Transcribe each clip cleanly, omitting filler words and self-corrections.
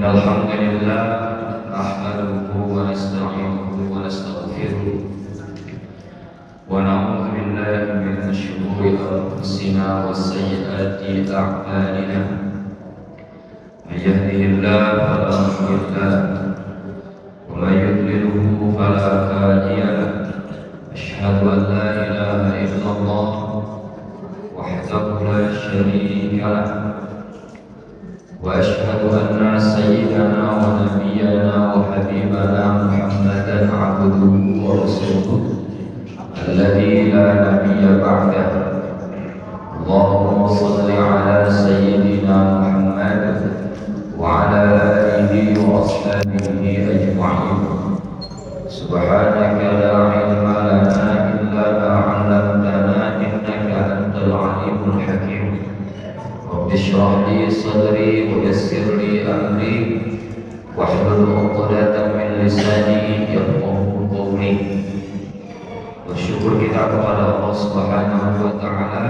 الحمد لله نحمده ونستعينه ونستغفره ونعوذ بالله من شرور أنفسنا وسيئات أعمالنا من يهده الله فلا مضل له ومن يضلله فلا هادي له أشهد أن لا إله إلا الله وحده لا شريك له وأشهد أن سيدنا ونبينا وحبيبنا محمدا عبده ورسوله الذي لا نبي بعده. اللهم صل على سيدنا محمد وعلى آله وأصحابه أجمعين. سبحانك لا علم لنا إلا ما علمتنا إنك أنت العليم الحكيم. رب اشرح لي صدري ويسر لي أمري واحلل عقدة من لساني يفقهوا قولي. Bersyukur kita kepada Allah Subhanahu wa taala.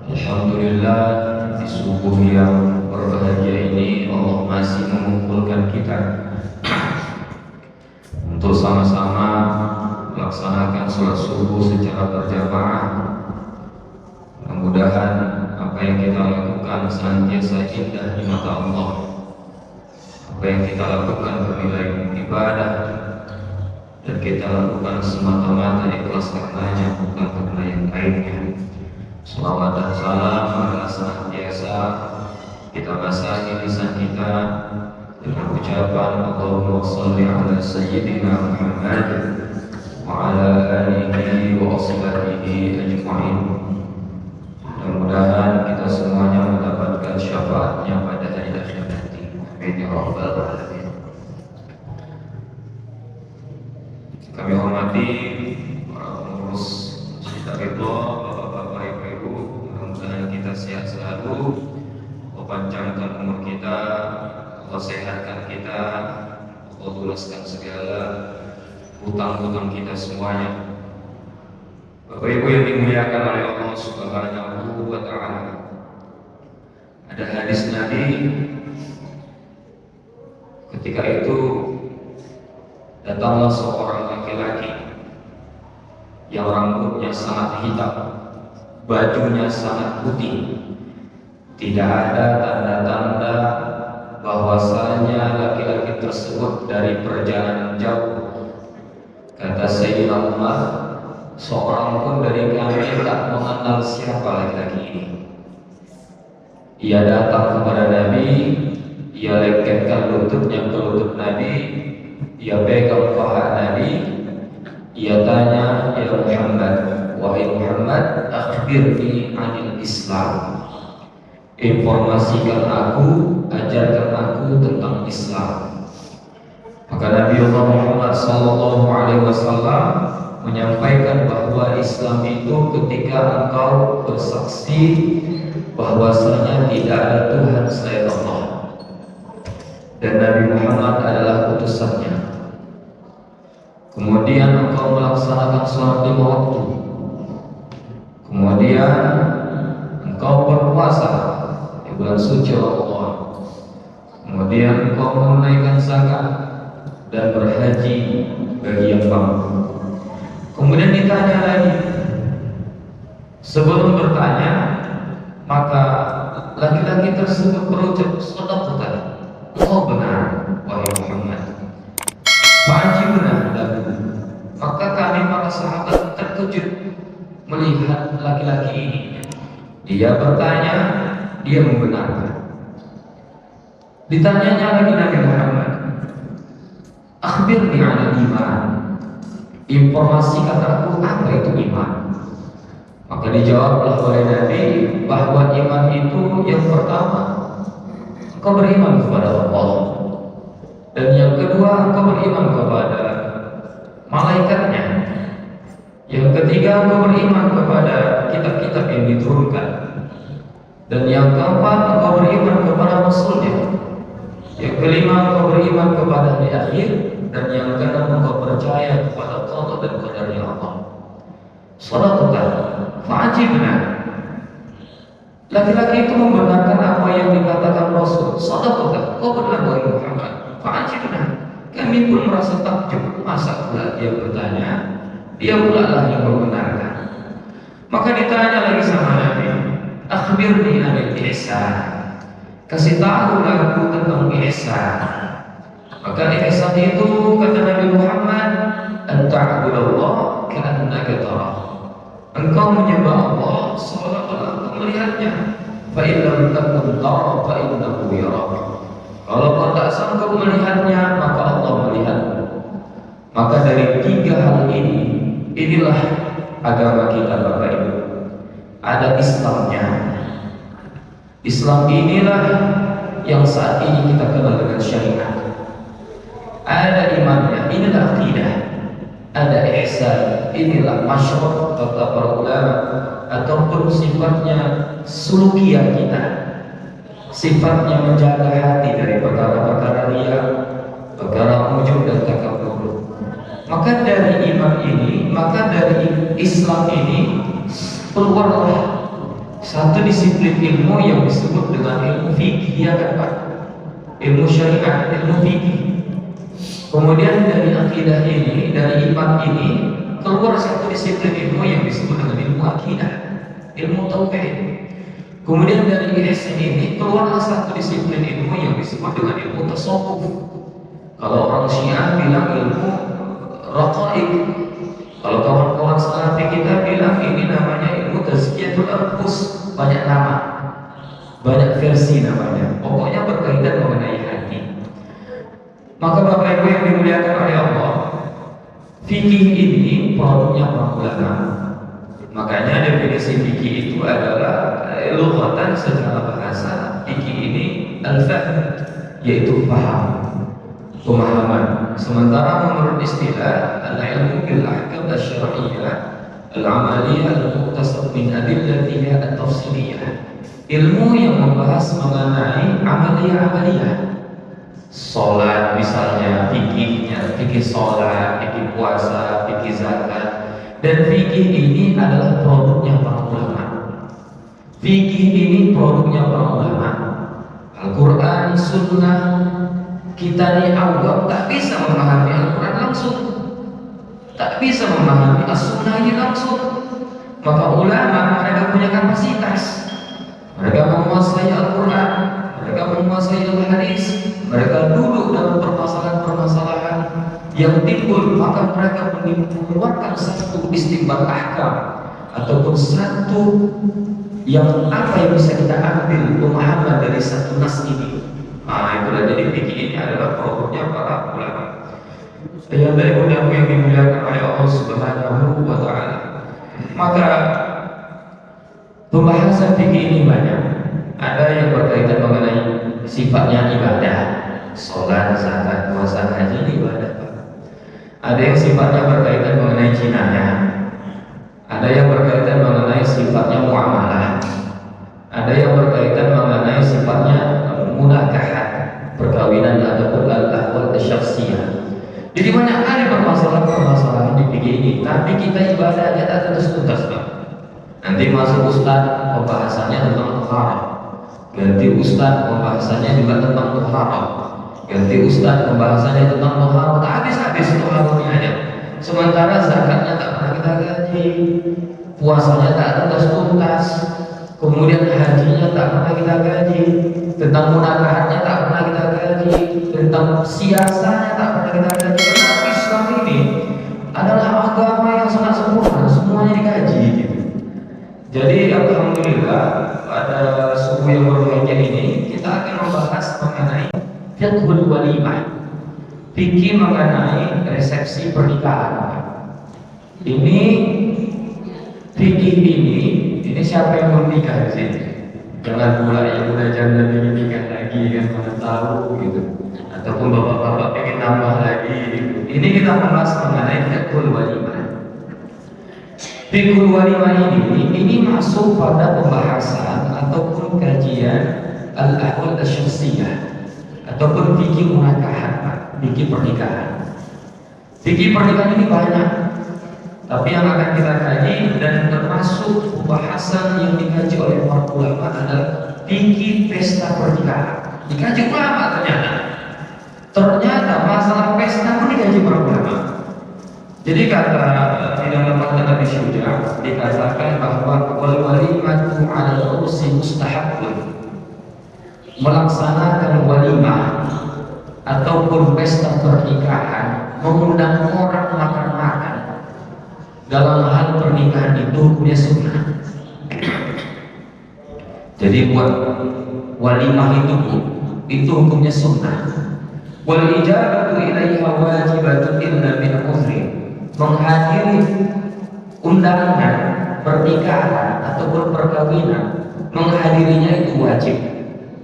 Alhamdulillah, di subuh yang berbahagia ini Allah masih mengumpulkan kita untuk sama-sama melaksanakan sholat subuh secara berjamaah. Mudah-mudahan apa yang kita lakukan senantiasa indah di mata Allah. Apa yang kita lakukan bernilai ibadah dan kita lakukan semata-mata ikhlas karenanya, bukan karena yang lainnya. Selawat dan salam adalah senantiasa kita basahi lisan kita dengan ucapan Allahumma sholli ala sayyidina Muhammad wa ala alihi wa ashabihi ajma'in. Mudah-mudahan kita semuanya mendapatkan syafaatnya pada hari akhir nanti. Amin ya rabbal alamin. Kami hormati para pengurus Masjid Ridho, bapak-bapak, ibu-ibu, mudah-mudahan kita sehat selalu, Allah panjangkan umur kita, Allah sehatkan kita, Allah luluskan segala hutang-hutang kita semuanya. Bapak ibu yang dimuliakan oleh Allah Subhanahu wa taala. Ada hadis Nabi ketika itu datanglah seorang laki-laki yang rambutnya sangat hitam, bajunya sangat putih. Tidak ada tanda-tanda bahwasanya laki-laki tersebut dari perjalanan jauh. Kata Sayyidina Umar, seorang pun dari kami tak mengenal siapa laki-laki ini. Ia datang kepada Nabi, ia lengketkan lututnya ke lutut Nabi, ia pegang paha Nabi, ia tanya, ya Muhammad, wahai Muhammad, akhbirni anil Islam. Informasikan aku, ajarkan aku tentang Islam. Maka Nabi Muhammad SAW menyampaikan bahwa Islam itu ketika engkau bersaksi bahwasanya tidak ada Tuhan selain Allah dan Nabi Muhammad adalah utusannya. Kemudian engkau melaksanakan sholat 5 waktu. Kemudian engkau berpuasa di bulan suci Ramadan. Kemudian engkau menunaikan zakat dan berhaji bagi yang mampu. Kemudian ditanya lagi. Sebelum bertanya, maka laki-laki tersebut berucap, shadaqta, engkau benar wahai Muhammad. Fa'ajibna lahu. Maka kami para sahabat terkejut melihat laki-laki ini. Dia bertanya, dia membenarkan. Ditanyanya lagi Nabi Muhammad, akhbirni 'anil iman. Informasikan aku apa itu iman. Maka dijawablah oleh Nabi bahwa iman itu yang pertama engkau beriman kepada Allah, dan yang kedua engkau beriman kepada malaikatnya, yang ketiga engkau beriman kepada kitab-kitab yang diturunkan, dan yang keempat engkau beriman kepada Rasulnya, yang kelima engkau beriman kepada hari akhir, dan yang keenam engkau percaya kepada qada dan qadarnya Allah. Shadaqta fa'ajibna. Laki-laki itu membenarkan apa yang dikatakan Rasul. Sadaqah, kau benar wahai Muhammad. Fa'ajibna. Kami pun merasa takjub. Masa pula dia bertanya, dia pula lah yang membenarkan. Maka ditanya lagi sama Nabi, akhbirni anil ihsan. Kasih tahu aku tentang ihsan. Maka ihsan itu kata Nabi Muhammad, anta'budallah ka'annaka tarah. Engkau menyembah Allah seolah-olah engkau melihatnya. Fa in lam takun tara fa innahu yarak. Kalau kau tak sanggup melihatnya, maka Allah melihatmu. Maka dari tiga hal ini, inilah agama kita Bapak Ibu. Ada Islamnya. Islam inilah yang saat ini kita kenal dengan syariat. Ada imannya, inilah akidah. Ada ihsan, inilah masyarakat kata para ulama, ataupun sifatnya sulukiyah kita, sifatnya menjaga hati dari perkara-perkara riya, perkara ujub dan takabur. Maka dari iman ini, maka dari Islam ini keluarlah satu disiplin ilmu yang disebut dengan ilmu fikih, ya kan Pak? Ilmu syariat, ilmu fikih. Kemudian dari akidah ini, dari iman ini keluar satu disiplin ilmu yang disebut dengan ilmu akidah, ilmu tauhid. Kemudian dari ihsan ini keluarlah satu disiplin ilmu yang disebut dengan ilmu tasawuf. Kalau orang Syiah bilang ilmu raqaiq. Kalau kawan-kawan Salafi kita bilang ini namanya ilmu tazkiyatul anfus, banyak nama, banyak versi namanya. Pokoknya berkaitan mengenai hati. Maka Bapak Ibu yang dimuliakan oleh Allah, fikih ini produknya para ulama. Makanya definisi fikih itu adalah lughatan secara bahasa. Fikih ini al-fahm, yaitu paham, pemahaman. Sementara menurut istilah al-ilmu bil ahkam asy-syar'iyyah al-amaliyah al-muqtasab min adillatiha at-tafsiliyah. Ilmu yang membahas mengenai amaliyah-amaliyah. Sholat misalnya, fikihnya, fikih sholat, fikih puasa, fikih zakat. Dan fikih ini adalah produknya para ulama. Fikih ini produknya para ulama. Al-Quran, Sunnah, kita ini awam tak bisa memahami Al-Quran langsung, tak bisa memahami As-Sunnah ini langsung. Maka ulama mereka punya kapasitas. Mereka menguasai Al-Quran, mereka menguasai Al-Hadis. Mereka duduk dalam permasalahan-permasalahan yang timbul, maka mereka mengeluarkan satu istimbat ahkam ataupun satu yang apa yang bisa kita ambil pemahaman dari satu nas ini. Itulah jadi fikih ini adalah produknya para ulama. Ya baik yang dimuliakan oleh Allah Subhanahu wa taala. Maka pembahasan fikih ini banyak. Ada yang berkaitan mengenai sifatnya ibadah, sholat, zakat, puasa, haji, ini ibadah. Ada yang sifatnya berkaitan mengenai jinayah, ada yang berkaitan mengenai sifatnya muamalah, ada yang berkaitan mengenai sifatnya munakahat, perkawinan ataupun al-ahwal asy-syakhsiyah. Jadi banyak kali permasalahan-permasalahan di fikih ini, tapi kita ibadah aja tak tuntas. Nanti masuk ustaz pembahasannya tentang taharah, ganti ustaz pembahasannya juga tentang taharah, ganti ustaz pembahasannya tentang taharah, tak habis-habis taharahnya aja. Sementara zakatnya tak pernah kita gaji, puasanya tak tuntas-tuntas, kemudian hajinya tak pernah kita gaji, tentang munakahatnya tak pernah kita gaji, tentang siasanya tak pernah kita gaji. Karena Islam ini adalah agama yang sangat sempurna, semuanya dikaji gitu. Jadi alhamdulillah pada subuh yang berbahagia ini kita akan membahas mengenai fiqhul walimah, fikih mengenai resepsi pernikahan. Ini fikih ini siapa yang mau nikah di sini? Jangan pula yang udah janda ingin nikah lagi kan, mana tahu gitu. Ataupun bapak-bapak pengen nambah lagi gitu. Ini kita membahas mengenai fiqhul walimah. Fiqhul walimah ini masuk pada pembahasan ataupun kajian al-ahwal asy-syakhsiyah ataupun fikih munakahat, fikih pernikahan. Fikih pernikahan ini banyak. Tapi yang akan kita kaji dan termasuk pembahasan yang dikaji oleh para ulama adalah fikih pesta pernikahan. Dikaji ulama ternyata. Ternyata masalah pesta pun dikaji para ulama. Jadi kata di dalam matan Nabi Syuja dikatakan bahwa wal walimatu 'ala al-ursi mustahabun. Melaksanakan walimah ataupun pesta pernikahan, mengundang orang makan-makan dalam hal pernikahan itu punya sunnah. Jadi buat walimah itu hukumnya sunnah. Wal ijabatu ilaiha wajibatun illa min uzri. Menghadiri undangan pernikahan ataupun perkawinan, menghadirinya itu wajib.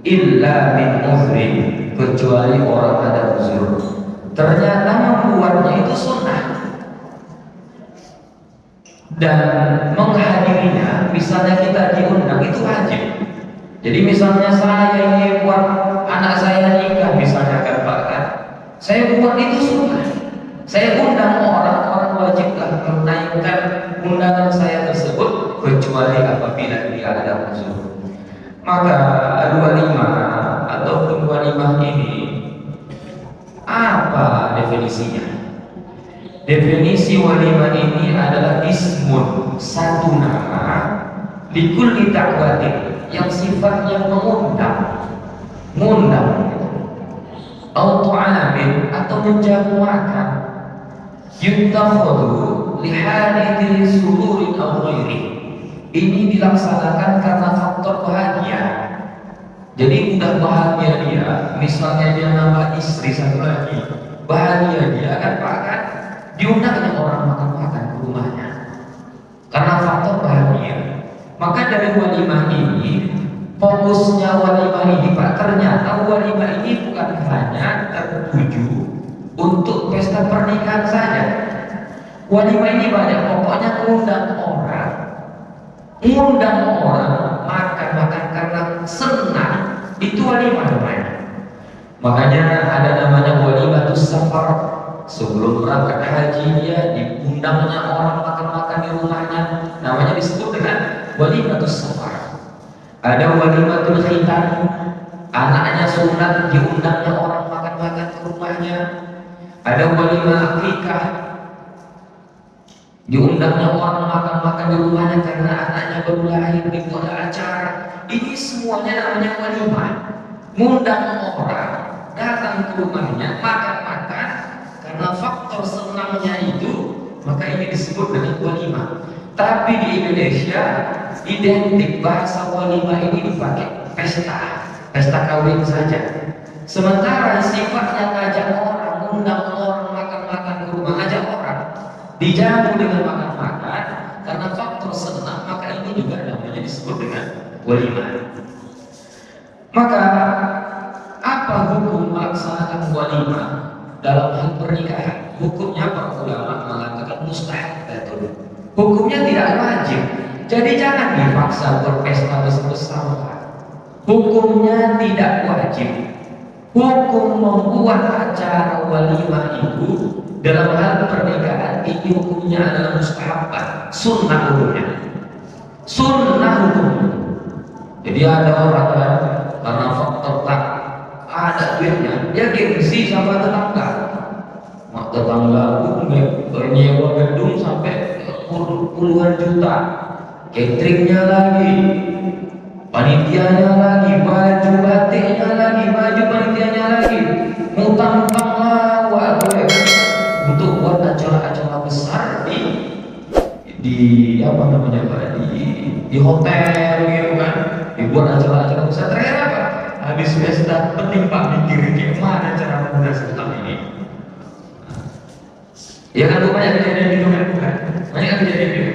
Illa min uzri, kecuali orang ada uzur. Ternyata membuatnya itu sunnah. Dan menghadirinya, misalnya kita diundang itu wajib. Jadi misalnya saya ini buat anak saya nikah, misalnya kan Pak kan, saya buat itu sunnah. Saya undang orang wajiblah menaikkan undangan saya tersebut, kecuali apabila dia ada uzur. Maka walimah ataupun walimah ini apa definisinya? Definisi walimah ini adalah ismun, satu nama likulli da'watin yang sifatnya mengundang atau alamin atau menjamu makan yuttakhadhu lihadithil sururin aw ghairi. Ini dilaksanakan karena faktor bahagia. Jadi udah bahagia dia, misalnya dia nambah istri satu lagi, bahagia dia kan Pak kan, diundangnya orang makan-makan ke rumahnya karena faktor bahagia. Maka dari walimah ini, fokusnya walimah ini Pak, ternyata walimah ini bukan hanya tertuju untuk pesta pernikahan saja. Walimah ini banyak, pokoknya undang orang makan-makan karena senang, itu walimah namanya. Makanya ada namanya walimah safar. Sebelum berangkat haji dia diundangnya orang makan-makan di rumahnya, namanya disebut dengan walimah safar. Ada walimah khitan, anaknya sunat diundangnya orang makan-makan ke rumahnya. Ada walimah akikah, diundangnya orang makan-makan di rumahnya karena anaknya baru lahir, dibuat acara. Ini semuanya namanya walimah. Mengundang orang datang ke rumahnya makan-makan karena faktor senangnya itu, maka ini disebut dengan walimah. Tapi di Indonesia identik bahasa walimah ini dipakai pesta kawin saja. Sementara sifatnya ngajak orang, undang orang makan-makan ke rumah, ngajak orang dijamu dengan makan-makan karena faktor senang, maka ini juga namanya disebut dengan walimah. Maka apa hukum melaksanakan walimah dalam hal pernikahan? Hukumnya para ulama mengatakan mustahab, hukumnya tidak wajib. Jadi jangan dipaksa berpesta besar-besaran. Hukumnya tidak wajib. Hukum membuat acara walimah itu dalam hal pernikahan ini hukumnya adalah mustahab, sunnah hukumnya. Sunnah hukumnya. Jadi ada orang kan karena faktor tak ada duitnya, dia gengsi sama tetangga. Mak tetangga nyewa gedung sampai puluhan juta, cateringnya lagi, panitianya lagi, baju batiknya lagi, baju panitianya lagi, mutang-mutang lah, untuk buat acara-acara besar di apa namanya Pak, di hotel gitu kan, dibuat acara-acara besar. Ternyata apa? Habis pesta penting Pak mikir gimana cara mudah seperti ini. Ya kan banyak kejadian gitu kan, banyak kejadian gitu.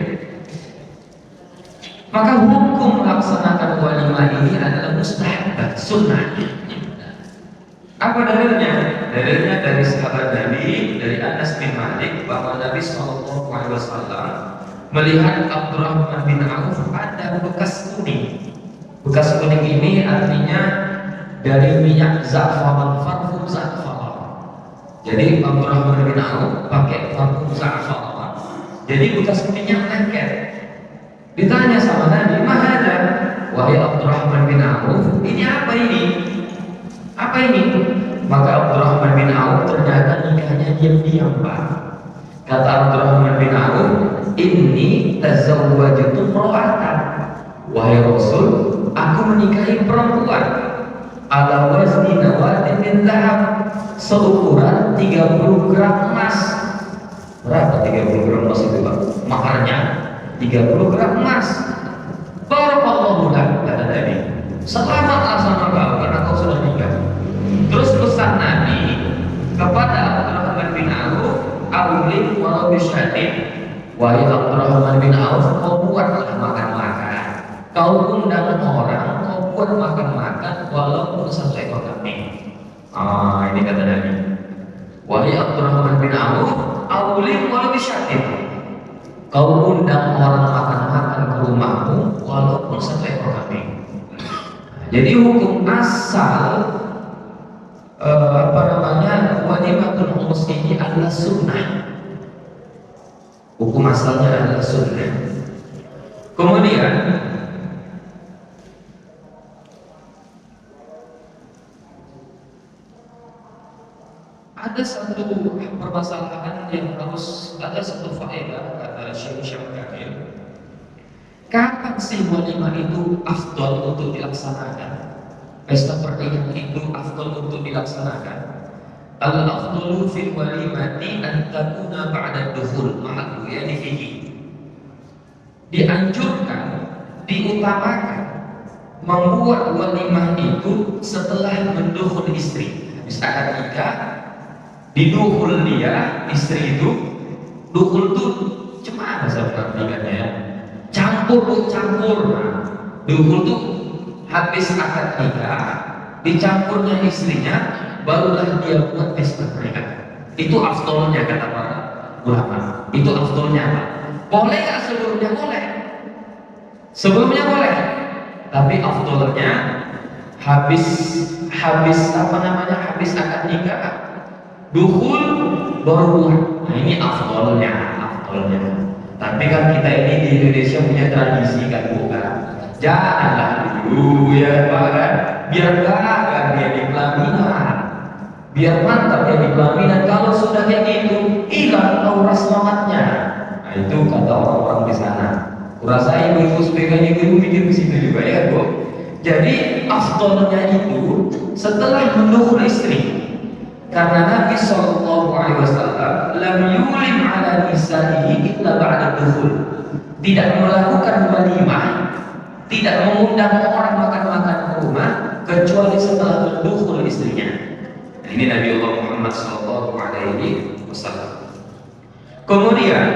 Maka hukum melaksanakan walimah ini adalah mustahab, sunnah. Apa dalilnya? Dalilnya dari sahabat Nabi, dari Anas bin Malik, bahwa Nabi SAW melihat Abdurrahman bin Auf ada bekas kuning. Bekas kuning ini artinya dari minyak za'faran, parfum za'faran. Jadi Abdurrahman bin Auf pakai parfum za'faran. Jadi bekas minyak lengket. Ditanya sama Nabi, "Mahada?" Wahai Abdurrahman bin Auf, ini apa ini? Apa ini? Maka Abdurrahman bin Auf ternyata nikahnya diam-diam, Pak. Kata Abdurrahman bin Auf, "Inni tazawwajtu imra'atan." Wahai Rasul, aku menikahi perempuan ala wazni nawatin min dhahab, seukuran 30 gram emas. Berapa 30 gram emas itu, Pak? Maharnya 30 gram emas. Barakallahu lak, kata Nabi. Selamatlah sama kau karena kau sudah nikah. Terus pesan Nabi kepada Abdurrahman bin Auf, "Awlim walau bisyatin." Wahai Abdurrahman bin Auf, kau buatlah makan-makan. Kau undang orang, kau buat makan-makan walaupun satu ekor kambing. Ini kata Nabi. Wahai Abdurrahman bin Auf, "Awlim walau bisyatin." Kau undang orang makan-makan ke rumahmu walaupun satu ekor kambing. Jadi hukum asal walimatul urus ini adalah sunnah. Hukum asalnya adalah sunnah. Kemudian ada satu permasalahan yang harus ada satu faedah, kata Syekh Syamil. Kapan sih walimah itu afdal untuk dilaksanakan? Pesta pernikahan itu afdal untuk dilaksanakan. Al-afdalu fil walimati an takuna ba'da dukhul ma'al yani fihi. Dianjurkan, diutamakan membuat walimah itu setelah mendukhul istri. Misalkan nikah, didukhul dia, istri itu, dukhul itu cuma ada sahabat nikahnya ya. Campur. Nah, dukhul itu habis akad nikah, dicampurnya istrinya, barulah dia buat pesta pernikahan. Itu afdolnya kata para ulama. Itu afdolnya apa? Boleh nggak sebelumnya? Boleh. Sebelumnya boleh. Tapi afdolnya habis habis akad nikah, dukhul baru buat. Nah ini afdolnya. Tapi kan kita ini di Indonesia punya tradisi kan, bukan? Janganlah dulu ya Pak kan, biar gagah dia di pelaminan, biar mantap dia di pelaminan. Kalau sudah kayak gitu, hilang aura selamatnya. Nah itu kata orang-orang di sana. Kurasa ibu-ibu sebagainya ibu mikir ke situ juga ya Bu. Jadi afdolnya itu setelah mendukhul istri. Karena Nabi Shallallahu Alaihi Wasallam lam yulim ala nisa'ihi illa ba'da dukhul. Tidak melakukan walimah, tidak mengundang orang makan-makan ke rumah kecuali setelah mendukhul istrinya. Nah, ini Nabi Allah Muhammad Shallallahu Alaihi Wasallam. Kemudian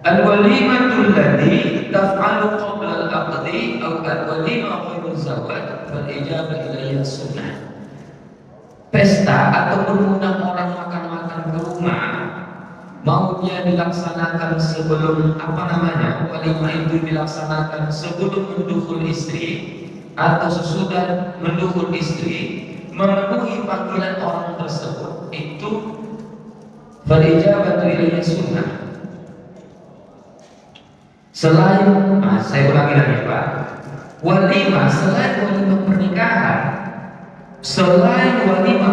al-walimatul ladzi taf'alu qabla al-aqdi atau al-walimah qabla zawaj wal ijabah ilayha sunnah. Pesta atau mengundang orang makan-makan ke rumah maunya dilaksanakan sebelum walimah itu dilaksanakan sebelum mendukhul istri atau sesudah mendukhul istri, memenuhi panggilan orang tersebut itu wal ijabah ilayha sunnah. Selain, saya ulangi lagi Pak, walimah selain walimah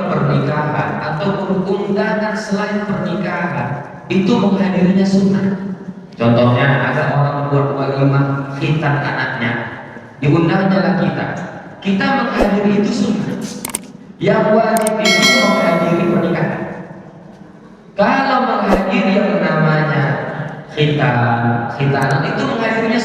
pernikahan ataupun undangan selain pernikahan itu menghadirinya sunnah. Contohnya ada orang buat walimah khitan anaknya, diundangnya lah kita menghadiri itu sunnah. Yang wajib itu menghadiri pernikahan. Kalau menghadiri yang namanya khitanan itu menghadirinya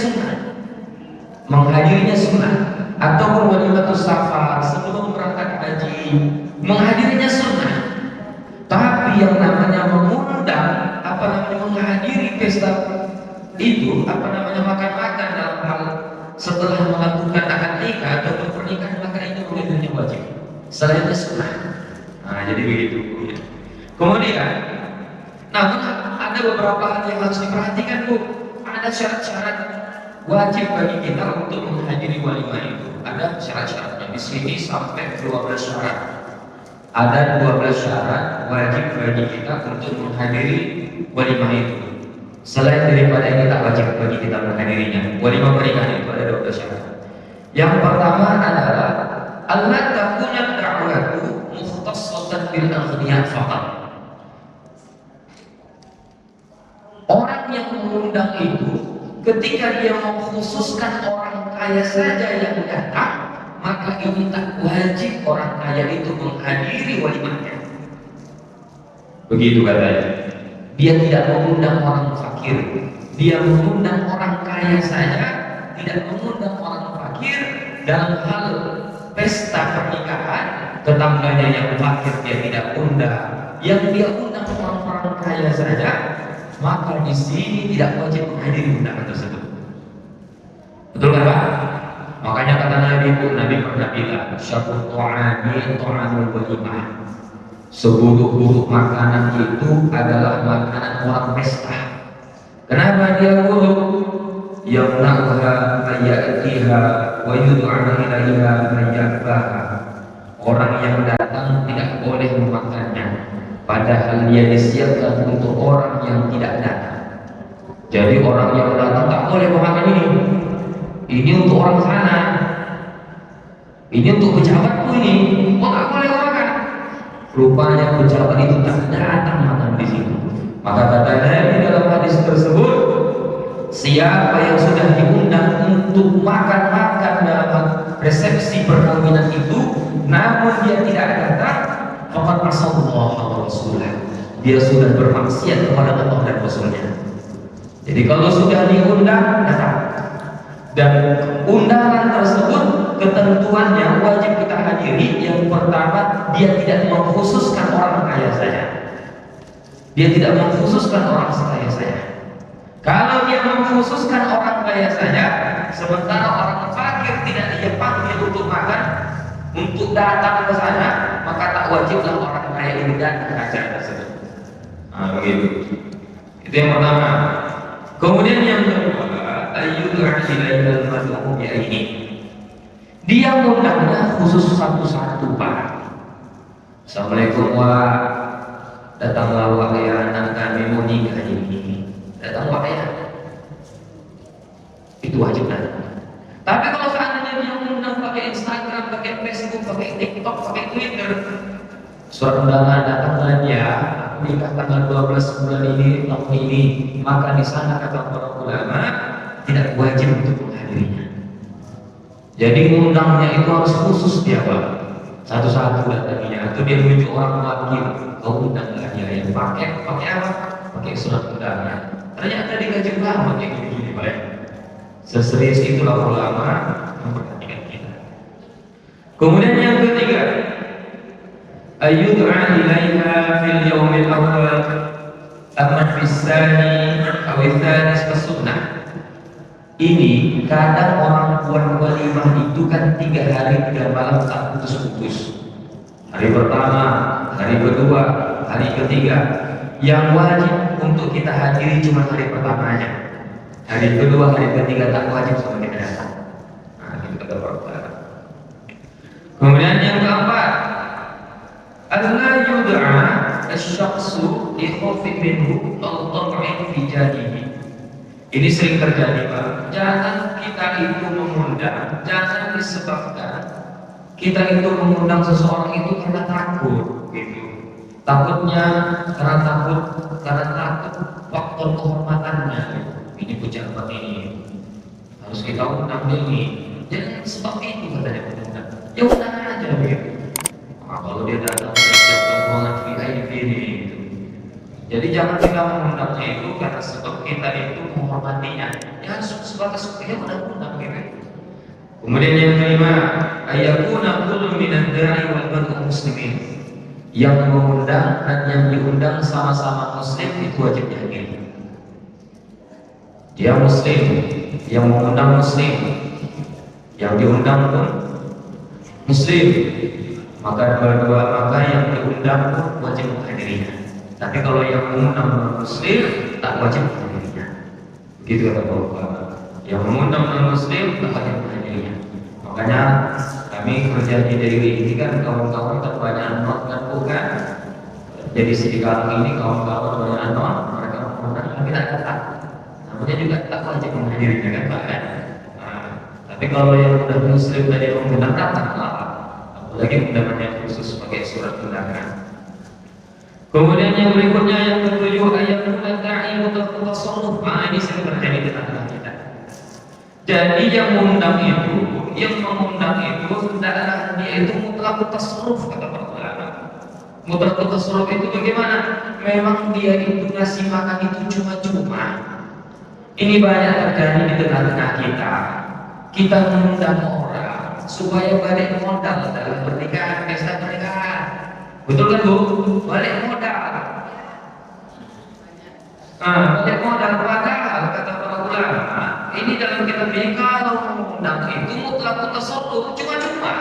sunnah, ataupun walimatul safar sebelum berangkat haji menghadirinya sunnah. Tapi yang namanya mengundang menghadiri pesta itu makan-makan dalam hal setelah melakukan akad nikah atau pernikahan, maka itu menghadirinya wajib, selainnya sunnah. Nah jadi begitu. Kemudian namun ada beberapa hal yang harus diperhatikan Bu. Ada syarat-syarat wajib bagi kita untuk menghadiri walimah itu. Ada syarat-syaratnya di sini sampai 12 syarat. Ada 12 syarat wajib bagi kita untuk menghadiri walimah itu. Selain daripada ini tak wajib bagi kita menghadirinya. Walimah pernikahan itu ada 12 syarat. Yang pertama adalah Allah takuna da'watu mukhtassatan bil aghniya faqat. Orang yang mengundang itu ketika dia mengkhususkan orang kaya saja yang datang, maka ini tak wajib orang kaya itu menghadiri walimahnya. Begitu katanya. Dia tidak mengundang orang fakir, dia mengundang orang kaya saja, tidak mengundang orang fakir. Dalam hal pesta pernikahan, tetangganya yang fakir dia tidak undang, yang dia undang orang-orang kaya saja, maka di sini tidak wajib menghadiri undangan tersebut. Betul kan Pak? Makanya kata Nabi pernah bilang, syarrut ta'ami ta'amul walimah. Seburuk-buruk makanan itu adalah makanan orang pesta. Kenapa dia buruk? Yamna'uha ayyatiha wa yud'ana ilaiha ayyabbaha. Orang yang datang tidak boleh memakannya, padahal dia disiapkan untuk orang yang tidak datang. Jadi orang yang datang tak boleh memakan ini. Ini untuk orang sana. Ini untuk pejabatku ini. Oh tak boleh makan. Rupanya pejabat itu tak datang makan di situ. Maka kata Nabi dalam hadis tersebut, siapa yang sudah diundang untuk makan-makan dalam resepsi perkawinan itu, namun dia tidak datang, faqad asallallahu wa rasulah. Dia sudah bermaksiat kepada Allah dan Rasulnya. Jadi kalau sudah diundang, datang. Dan undangan tersebut ketentuannya wajib kita hadiri. Yang pertama, dia tidak mengkhususkan orang kaya saja. Dia tidak mengkhususkan orang kaya saja. Kalau dia mengkhususkan orang kaya saja, sementara orang fakir tidak dia panggil untuk makan, untuk datang ke sana, maka tak wajiblah orang kaya ini datang ke acara tersebut. Nah, begitu. Itu yang pertama. Kemudian yang kedua, ayyud'a ilaihal mad'u bi'aini. Dia mengundangnya khusus satu-satu, Pak. Assalamualaikum Wak, datanglah Wak ya, anak kami mau nikah ini. Datang Wak ya. Itu wajib datang. Tapi kalau seandainya dia mengundang pakai Instagram, pakai Facebook, pakai TikTok, pakai Twitter, surat undangan datanglah ya, nikah tanggal 12 bulan ini, tahun ini, maka di sana kata para ulama tidak wajib untuk menghadirinya. Jadi undangnya itu harus khusus dia Pak, satu-satu datangnya, atau dia menunjuk orang wakil, kau undanglah dia yang pakai apa? Pakai surat undangan. Ternyata digaji lama kayak gini Pak. Seserius itulah ulama memperhatikan kita. Kemudian yang ketiga, ayyud'a ilaiha fil yaumil awwal amma fis tsani aw tsalis sunnah. Ini kadang orang buat walimah itu kan 3 hari 3 malam tak putus-putus. Hari pertama, hari kedua, hari ketiga. Yang wajib untuk kita hadiri cuma hari pertamanya. Hari kedua, hari ketiga tak wajib sama kita datang. Nah, itu kata para. Kemudian yang keempat, Allah yud'a asy-syakhsu li khawfi minhu aw tam'in fi jadihi. Ini sering terjadi Pak. Jangan kita itu mengundang, jangan disebabkan kita itu mengundang seseorang itu karena takut, gitu. Takutnya karena takut faktor kehormatannya. Gitu. Ini pejabat ini harus kita undang ini. Jangan sebab itu katanya undang. Ya undang aja begitu. Nah, kalau dia datang siap rombongan VIP ini. Gitu. Jadi jangan kita mengundangnya itu karena sebab kita itu menghormatinya. Ya sebatas dia undang gitu. Kemudian yang kelima, ayakuna kullu minad da'i wal mad'u muslimin. Yang mengundang dan yang diundang sama-sama muslim itu wajib dihadiri. Dia muslim, yang mengundang muslim, yang diundang pun muslim. Maka maka yang diundang pun wajib menghadirinya. Tapi kalau yang mengundang muslim tak wajib menghadirinya. Begitu kata Bapak. Yang mengundang non muslim tak wajib menghadirinya. Makanya Kami kerja di daily ini kan kawan-kawan banyak not kan bukan. Jadi sedikit ini kawan-kawan banyak not, mereka mengundang kita datang. Namanya juga tak wajib menghadirinya kan Pak kan. Tapi kalau yang sudah muslim tadi mengundang datang apalagi undangannya khusus sebagai surat undangan. Kemudian yang berikutnya yang ketujuh ayat da'i mutasarrif. Ini sering terjadi di tengah kita. Jadi yang mengundang itu hendaklah dia itu mutlak tasarruf kata para ulama. Mutlak tasarruf itu bagaimana? Memang dia itu ngasih makan itu cuma-cuma. Ini banyak terjadi di tengah-tengah kita. Kita mengundang orang supaya balik modal dalam pernikahan, pesta pernikahan. Betul kan Bu? Balik modal. Balik modal padahal kata para ulama, ini dalam kitab ini kalau mengundang itu mutlak tasarruf cuma-cuma.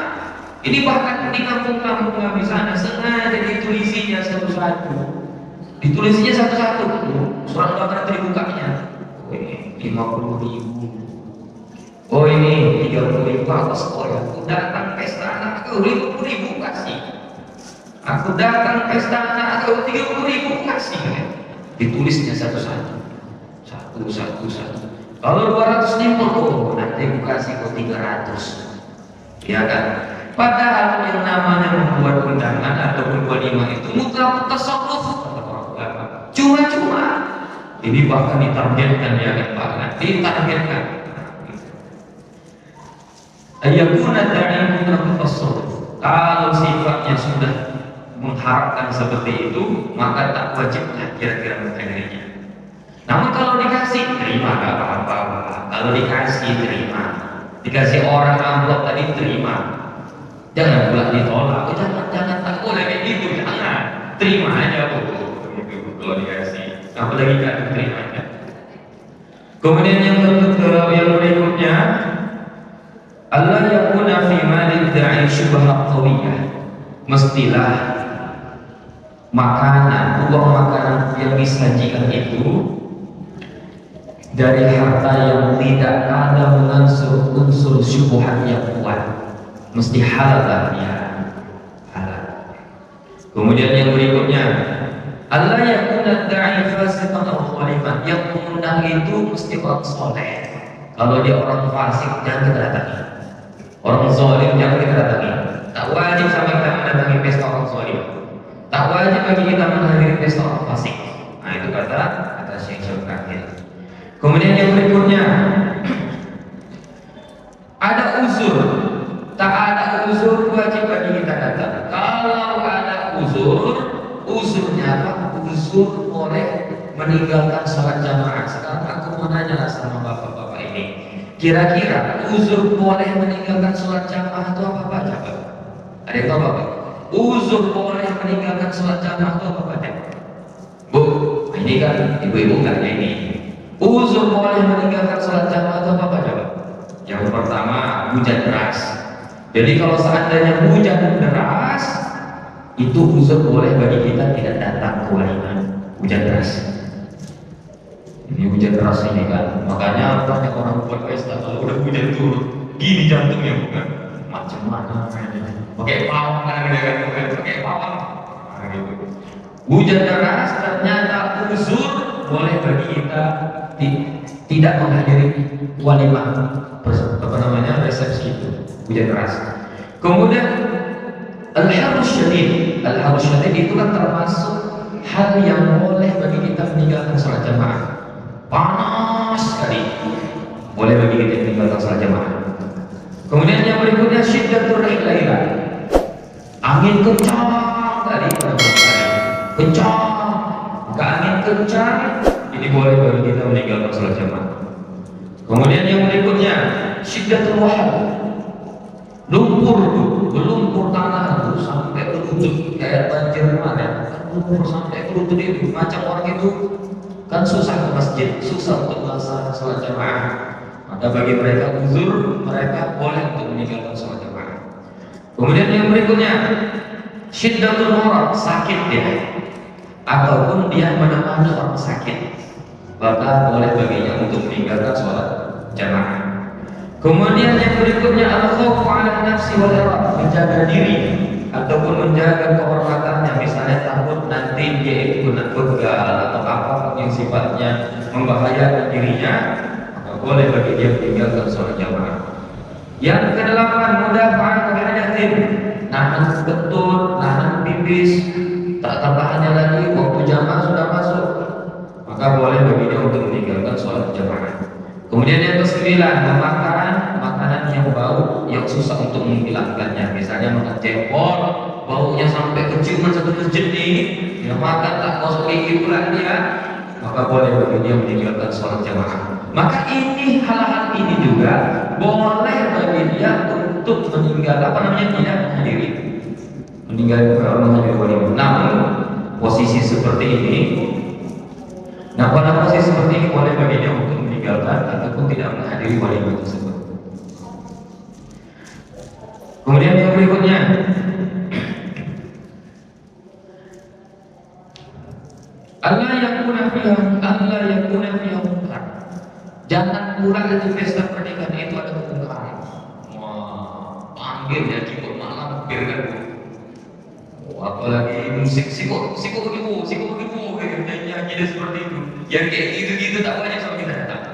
Ini bahkan di kampung-kampung kami sana sengaja ditulisinya satu-satu. Ditulisinya satu-satu. Surat undangan dibukanya. Oh ini 50.000. Oh ini 30.000 aku sekolah. Aku datang pesta anak aku 50.000 kasih. Aku datang pesta anak aku 30.000 kasih. Ditulisnya satu-satu. Satu. Kalau 250 nanti aku kasih kau 300. Ya kan? Padahal yang namanya membuat undangan ataupun walimah itu mutlak tasarruf kata para ulama. Cuma-cuma. Ini bahkan ditargetkan ya kan Pak. Ditargetkan. Ayakuna da'i mutlak tasarruf. Kalau sifatnya sudah mengharapkan seperti itu, maka tak wajiblah kira-kira menghadirinya. Namun kalau dikasih, terima gak apa-apa. Kalau dikasih, terima. Dikasih orang amplop tadi, terima. Jangan pula ditolak. Jangan tak boleh kayak gitu, jangan. Terima aja Bu. Kalau dikasih, apalagi kan terima aja. Kemudian yang berikutnya, Allah yakuna fi malid da'i syubhat qawiyah. Mestilah uang makanan yang disajikan itu dari harta yang tidak ada mengandung unsur syubhat yang kuat. Mesti halal ya, halal. Kemudian yang berikutnya, Allah yakuna da'i fasiqan aw khaliman. Yang mengundang itu mesti orang soleh. Kalau dia orang fasik jangan kita datangi. Orang zalim jangan kita datangi. Tak wajib sama kita mendatangi pesta orang zalim. Tak wajib bagi kita menghadiri pesta orang fasik. Nah itu kata Syekh Syarif. Kemudian yang berikutnya, ada uzur. Tak ada uzur wajib bagi kita datang. Kalau ada uzurnya apa? Uzur boleh meninggalkan sholat jamaah. Sekarang aku mau nanya sama bapak-bapak ini. Kira-kira uzur boleh meninggalkan sholat jamaah itu apa Pak? Ada yang tahu Bapak? Uzur boleh meninggalkan sholat jamaah itu apa Pak? Bu, ini kan ibu-ibu nggak ini. Uzur boleh meninggalkan sholat jamaah itu apa Pak? Yang pertama, hujan deras. Jadi kalau seandainya hujan deras, itu uzur boleh bagi kita tidak datang ke walimah. Hujan deras. Ini hujan deras ini kan, makanya banyak orang buat pesta kalau udah hujan turun, gini jantungnya bukan? Macam mana? Pakai pawang kan, bukan? Pakai pawang. Nah, gitu. Hujan deras ternyata uzur boleh bagi kita tidak menghadiri walimah, resepsi itu. Hujan deras. Kemudian al-harus syadid. Al-harus syadid itu kan termasuk hal yang boleh bagi kita meninggalkan sholat jamaah. Panas sekali, boleh bagi kita meninggalkan sholat jamaah. Kemudian yang berikutnya syiddatur rihlailah. Angin kencang tadi kencang. Maka angin kencang ini boleh bagi kita meninggalkan sholat jamaah. Kemudian yang berikutnya syiddatul wahal. Lumpur tanah itu sampai berlutut kayak banjir kemarin. Lumpur sampai berlutut itu macam orang itu kan susah ke masjid, susah untuk melaksanakan sholat jamaah. Maka bagi mereka uzur, mereka boleh untuk meninggalkan sholat jamaah. Kemudian yang berikutnya syiddatul marad, sakit dia, ataupun dia menemani orang sakit, maka boleh baginya untuk meninggalkan sholat jamaah. Kemudian yang berikutnya al-khawfu 'ala nafsi wal irad, menjaga diri ataupun menjaga kehormatannya, misalnya takut nanti dia itu kena begal atau apapun yang sifatnya membahayakan dirinya, maka boleh bagi dia meninggalkan sholat jamaah. Yang kedelapan, mudafa'ah hadatin, nahan betul, nahan pipis, tak tertahannya lagi waktu jamaah sudah masuk, maka boleh bagi dia untuk meninggalkan sholat jamaah. Kemudian yang kesembilan, memakan makanan yang bau yang susah untuk menghilangkannya, misalnya makan jengkol, baunya sampai keciuman satu masjid nih, dia makan tak masuk gigi pula dia, maka boleh bagi dia meninggalkan sholat jamaah. Maka ini hal-hal ini juga boleh bagi dia untuk meninggal tidak menghadiri walimah. Namun posisi seperti ini, pada posisi seperti ini boleh bagi dia untuk meninggalkan ataupun tidak menghadiri walimah tersebut. Kemudian yang berikutnya, Allah yakuna fiha munkar. Jangan pula di pesta pernikahan itu ada kemungkaran. Wah, panggil ya cukup malam biarkan. Apalagi musik siko begitu, nyanyi seperti itu. Yang kayak gitu tak banyak sama kita datang.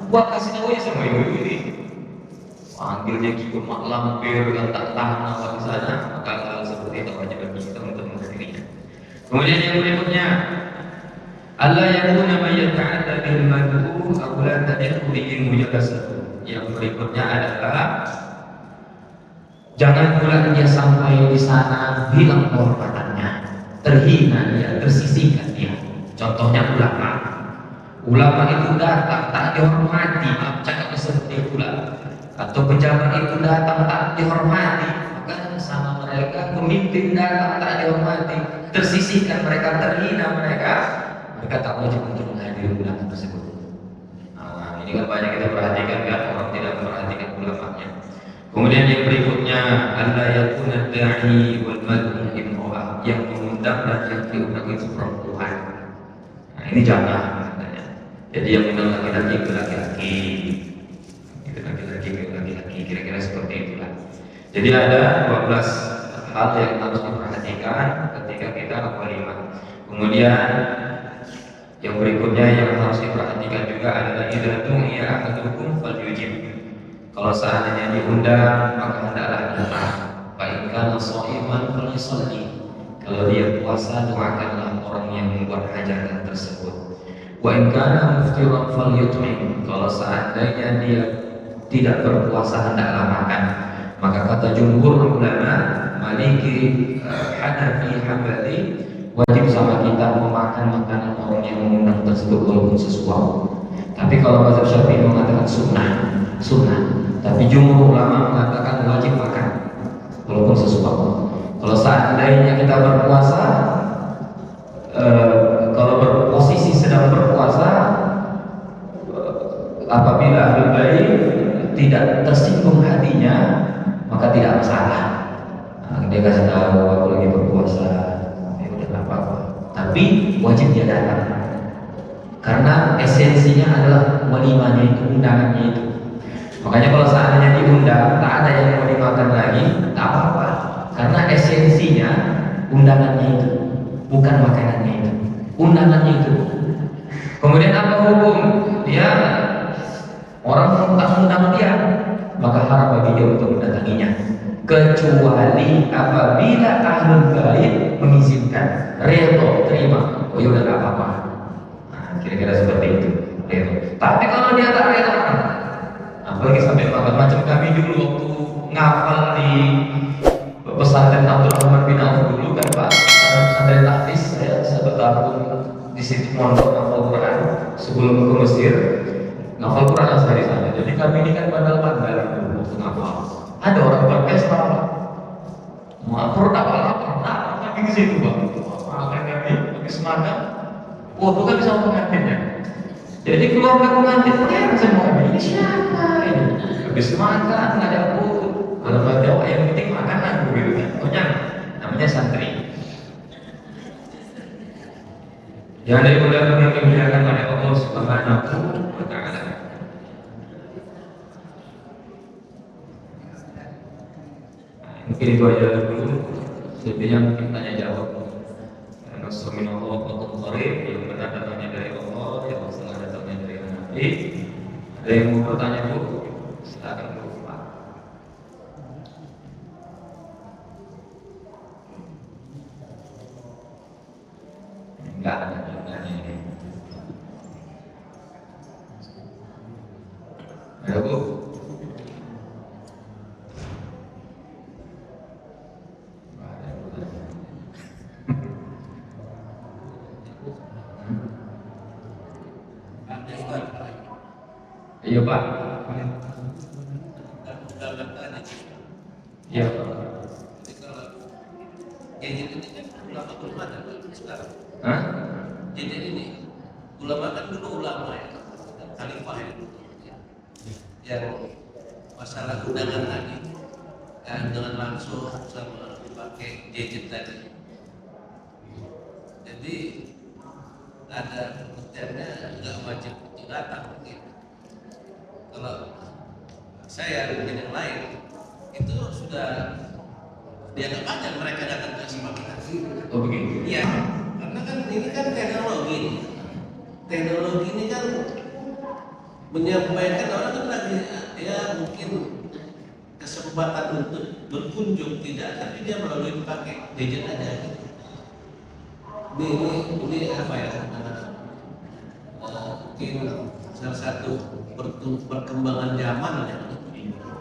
Buat kasih tahu ya sama ibu ini. Panggilnya cukup malam biarkan tak tahan apa di sana, maka hal seperti itu wajib bagi kita untuk menghadirinya. Kemudian yang berikutnya, Allah yakuna ma yata'adda bil mad'u aw la tadkhulu bihi mujalasatu. Yang berikutnya adalah jangan pula dia sampai di sana hilang kehormatannya, terhina dia, tersisihkan dia. Contohnya ulama itu datang tak dihormati, cakap seperti pula. Atau pejabat itu datang tak dihormati, maka sama mereka pemimpin datang tak dihormati, tersisihkan mereka, terhina mereka tak wajib untuk menghadiri undangan tersebut. Ini kan banyak kita perhatikan kan, orang tidak memperhatikan ulamanya. Kemudian yang berikutnya, alla yakuna da'i wal mad'u imra'ah, yang mengundang dan yang diundang itu perempuan. Ini jangan katanya. Jadi yang mengundang laki-laki itu laki-laki, kira-kira seperti itulah. Jadi ada 12 hal yang harus diperhatikan ketika kita walimah. Kemudian yang berikutnya yang harus diperhatikan juga adalah idza du'iya ahadukum falyujib. Kalau seandainya diundang maka hendaklah datang. Fa in kana sha'iman falyusalli. Kalau dia puasa, doakanlah orang yang membuat hajatan tersebut. Wa in kana muftiran falyut'im. Kalau seandainya dia tidak berpuasa, hendaklah makan. Maka kata jumhur ulama, Maliki, Hanafi, Hambali, wajib sama kita memakan makanan orang yang mengundang tersebut walaupun sesuatu. Tapi kalau mazhab Syafi'i mengatakan sunnah. Tapi jumhur ulama mengatakan wajib makan walaupun sesuatu. Kalau seandainya kita berpuasa, kalau berposisi sedang berpuasa, apabila ahli baik tidak tersinggung hatinya, maka tidak masalah. Dia kasih tahu aku lagi berpuasa, apa-apa. Tapi wajib dia datang, karena esensinya adalah walimahnya itu, undangannya itu. Makanya kalau seandainya diundang, tak ada yang mau dimakan lagi, tak apa-apa, karena esensinya undangannya itu, bukan makanannya itu, undangannya itu. Kemudian apa hukum? Dia orang tak undang dia, maka haram bagi dia untuk mendatanginya, kecuali apabila ahlul bait mengizinkan, redho, terima, oh ya udah gak apa-apa. Kira-kira seperti itu, redho. Tapi kalau dia tak redho, apalagi sampai macam kami dulu waktu ngafal di pesantren Abdul Rahman bin Auf dulu kan Pak, pesantren tahfiz, saya bertahun di situ mondok ngafal Quran sebelum ke Mesir, ngafal Quran asal di sana. Jadi kami ini kan bandal-bandal waktu ngafal. Ada orang berpesta, produk apa kami di situ Pak. Makan kami habis makan, bukan bisa pengantinnya. Jadi keluarga pengantin kan semua ini siapa ini? Habis makan nggak ada foto, kalau ada yang penting makanan begitu kan. Pokoknya namanya santri. Yang dari mudah yang dimuliakan oleh Allah Subhanahu wa Ta'ala. Mungkin itu aja dulu. Sebenarnya mungkin tanya jawab. Nasrullah wa qarib, yang benar datangnya dari Allah, yang salah datangnya dari Nabi. Ada yang mau bertanya Bu? Silakan Bu. Pak. Enggak ada jawabannya ini. Ada Bu? Iya Pak. Iya Pak. Jadi ini kan ulama belum ada sekarang. Hah? Jadi ini ulama kan dulu ulama ya, khalifah ya. Yang masalah undangan tadi, dengan langsung sama pakai gadget tadi. Jadi ada pengertiannya nggak wajib datang gitu. Kalau saya dengan yang lain itu sudah dianggap aja mereka datang ke Simakan. Oh begitu. Iya, karena kan ini kan teknologi. Teknologi ini kan menyampaikan orang kan lagi ya mungkin kesempatan untuk berkunjung tidak, tapi dia melalui pakai gadget aja. Gitu. Ini apa ya? Mungkin salah satu perkembangan zaman ya.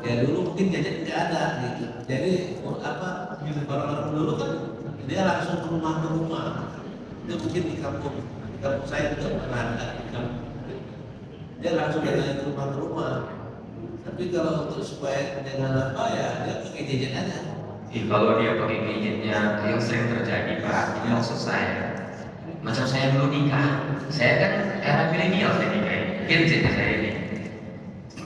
Ya dulu mungkin gadget nggak ada gitu. Jadi orang-orang dulu kan dia langsung ke rumah. Itu mungkin di kampung saya juga pernah ada di kampung. Dia langsung datang ke rumah. Tapi kalau untuk supaya dengan apa ya dia pakai gadget aja. Kalau dia pakai gadgetnya yang sering terjadi Pak, ini maksud saya. Macam saya dulu nikah, saya kan era milenial saya nikah ini, gadgetnya saya ini.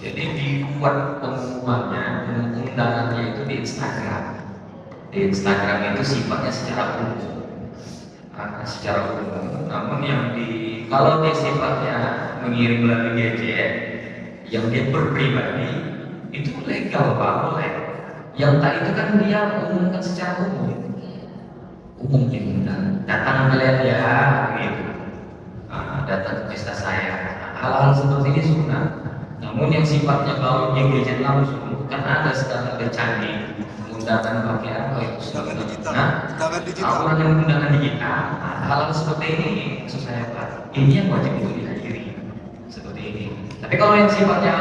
Jadi dibuat pengumumannya, undangannya itu di Instagram. Di Instagram itu sifatnya secara umum, secara umum. Namun kalau dia sifatnya mengirim melalui gadget, yang dia berpribadi itu legal Pak, boleh. Yang tadi itu kan dia umumkan secara umum diundang, datang kalian ya, gitu. Datang ke pesta saya. Hal-hal seperti ini sunnah. Namun yang sifatnya kalau dia gadget langsung, kan ada sekarang ada canggih undangan pakai apa itu? Undangan digital. Undangan digital. Hal-hal seperti ini, maksud saya Pak, ini yang wajib untuk dihadiri. Seperti ini. Tapi kalau yang sifatnya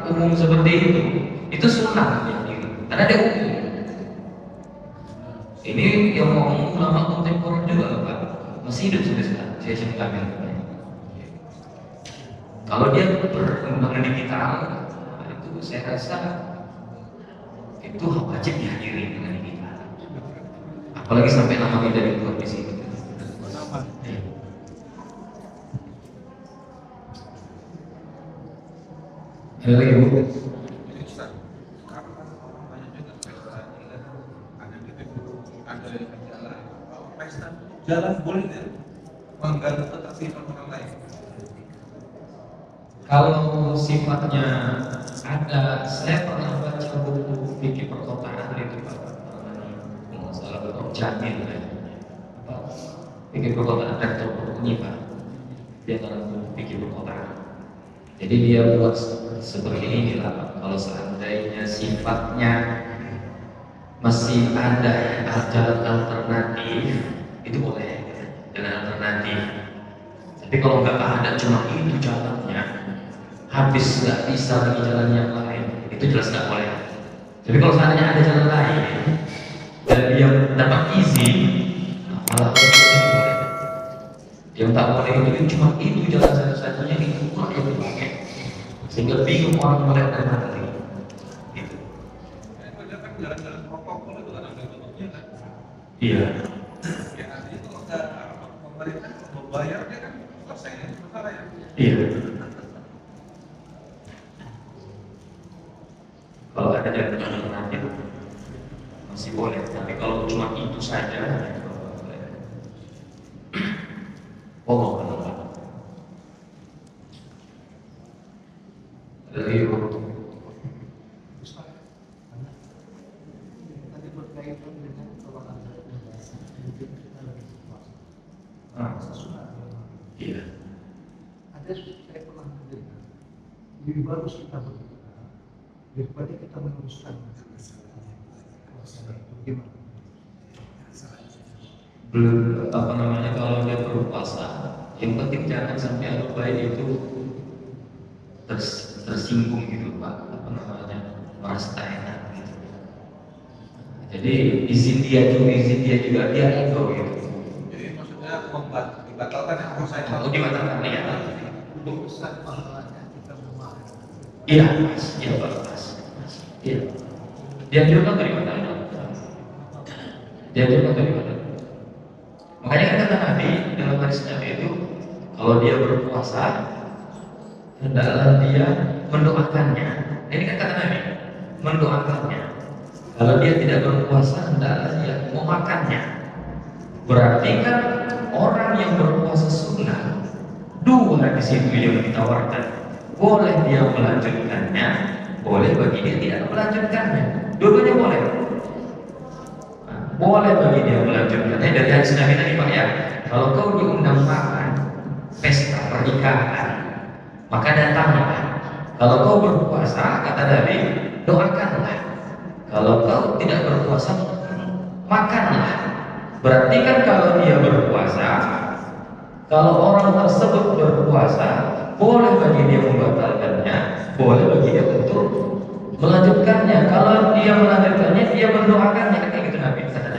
umum seperti itu sunnah ya. Karena dia umum. Ini yang ngomong ulama kontemporer juga Pak, masih hidup sampai sekarang. Saya cerita kalau dia berkembang digital, itu saya rasa itu wajib dihadiri dengan digital. Apalagi sampai nama kita dibuat di sini. Ada lagi Bu? Jalan boleh tidak mengganggu ketertiban orang lain? Kalau sifatnya ada, saya pernah baca buku fikih perkotaan itu Pak, masalah betul Jamil ya. Fikih perkotaan Rektor Peruni Pak, dia dalam buku fikih perkotaan. Jadi dia buat seperti ini lah, kalau seandainya sifatnya masih ada jalan alternatif, itu boleh jalan alternatif. Tapi kalau nggak ada cuma itu jalannya, habis nggak bisa lagi jalan yang lain, itu jelas nggak boleh. Tapi kalau seandainya ada jalan lain dan dia dapat izin, malah itu boleh. Yang tak boleh itu cuma itu jalan satu-satunya, itu pula yang dipakai, sehingga bingung orang mulai dari mana lagi. Itu. Jalan-jalan protokol itu kan ada tutupnya kan? Iya. Ya artinya kalau ada pemerintah membayar dia kan selesai masalah ya. Iya. Kalau ada jalan alternatif masih boleh, tapi kalau cuma itu saja, boleh. Oh, dari Tadi berkaitan lebih bagus kita berdoa daripada kita meneruskan bagaimana? Belum apa namanya, kalau dia berpuasa, yang penting jangan sampai ahlul bait itu tersinggung gitu Pak, apa namanya, merasa tak enak gitu. Jadi izin dia juga dia itu gitu. Jadi maksudnya dibatalkan ya puasa itu. Oh, dibatalkan ya. Lebih besar pahalanya kita memaafkan. Iya, Mas. Iya, Pak. Mas. Iya. Dianjurkan dari mana? Dianjurkan dari mana? Makanya kan kata Nabi dalam hadis Nabi itu, kalau dia berpuasa, hendaklah dia mendoakannya. Ini kan kata Nabi, mendoakannya. Kalau dia tidak berpuasa, hendaklah dia memakannya. Berarti kan orang yang berpuasa sunnah, dua di situ yang ditawarkan. Boleh dia melanjutkannya, boleh bagi dia tidak melanjutkannya. Dua-duanya boleh. Nah, boleh bagi dia melanjutkannya. Dari hadis Nabi tadi Pak ya, kalau kau diundang makan pesta pernikahan, maka datanglah. Kalau kau berpuasa, kata Nabi, doakanlah. Kalau kau tidak berpuasa, makanlah. Berarti kan kalau dia berpuasa, kalau orang tersebut berpuasa, boleh bagi dia membatalkannya, boleh bagi dia untuk melanjutkannya. Kalau dia melanjutkannya, dia mendoakannya, kayak gitu Nabi kata